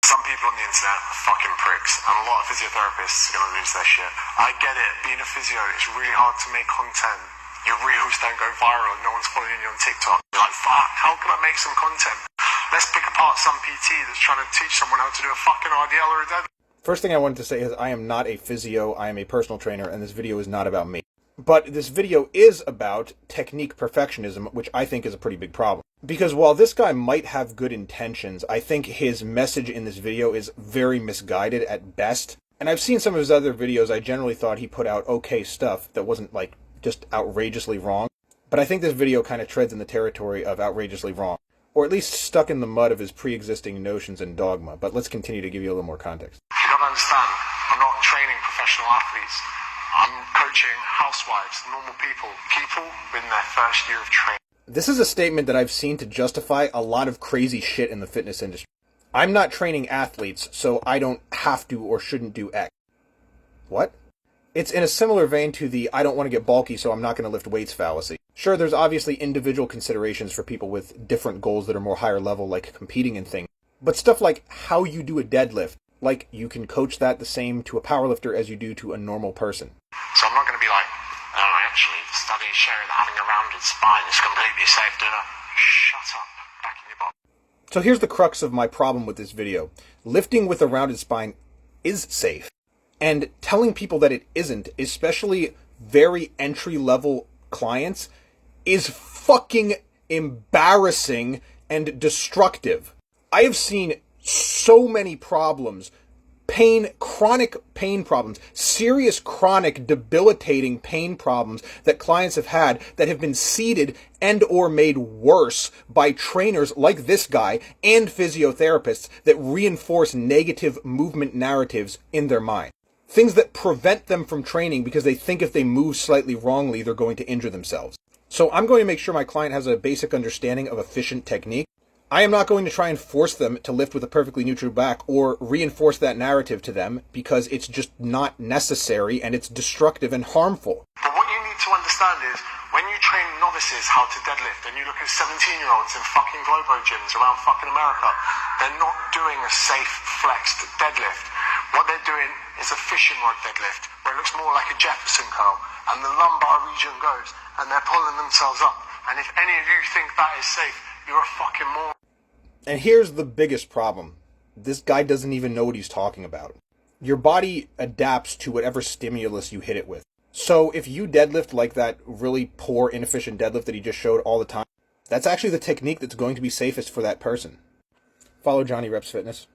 Some people on the internet are fucking pricks, and a lot of physiotherapists are going to lose their shit. I get it, being a physio, it's really hard to make content. Your reels don't go viral, no one's following you on TikTok. You're like, fuck, how can I make some content? Let's pick apart some PT that's trying to teach someone how to do a fucking RDL or a deadlift. First thing I wanted to say is I am not a physio, I am a personal trainer, and this video is not about me. But this video is about technique perfectionism, which I think is a pretty big problem. Because while this guy might have good intentions, I think his message in this video is very misguided at best. And I've seen some of his other videos. I generally thought he put out okay stuff that wasn't like just outrageously wrong. But I think this video kind of treads in the territory of outrageously wrong. Or at least stuck in the mud of his pre-existing notions and dogma. But let's continue to give you a little more context. You don't understand. I'm not training professional athletes. I'm coaching housewives, normal people in their first year of training. This is a statement that I've seen to justify a lot of crazy shit in the fitness industry. I'm not training athletes, so I don't have to or shouldn't do X. What? It's in a similar vein to the I don't want to get bulky, so I'm not going to lift weights fallacy. Sure, there's obviously individual considerations for people with different goals that are more higher level, like competing in things. But stuff like how you do a deadlift, like you can coach that the same to a powerlifter as you do to a normal person. So I'm not going to be like, oh, actually, studies show that having a rounded spine is completely safe, do not. Shut up. Back in your box. So here's the crux of my problem with this video. Lifting with a rounded spine is safe. And telling people that it isn't, especially very entry-level clients, is fucking embarrassing and destructive. I have seen so many problems, chronic pain problems, serious chronic debilitating pain problems that clients have had that have been seeded and or made worse by trainers like this guy and physiotherapists that reinforce negative movement narratives in their mind. Things that prevent them from training because they think if they move slightly wrongly, they're going to injure themselves. So I'm going to make sure my client has a basic understanding of efficient technique. I am not going to try and force them to lift with a perfectly neutral back or reinforce that narrative to them because it's just not necessary and it's destructive and harmful. But what you need to understand is when you train novices how to deadlift and you look at 17-year-olds in fucking Globo gyms around fucking America, they're not doing a safe flexed deadlift. What they're doing is a fishing rod deadlift where it looks more like a Jefferson curl and the lumbar region goes and they're pulling themselves up. And if any of you think that is safe, you're a fucking moron. And here's the biggest problem. This guy doesn't even know what he's talking about. Your body adapts to whatever stimulus you hit it with. So if you deadlift like that really poor, inefficient deadlift that he just showed all the time, that's actually the technique that's going to be safest for that person. Follow Johnny Reps Fitness.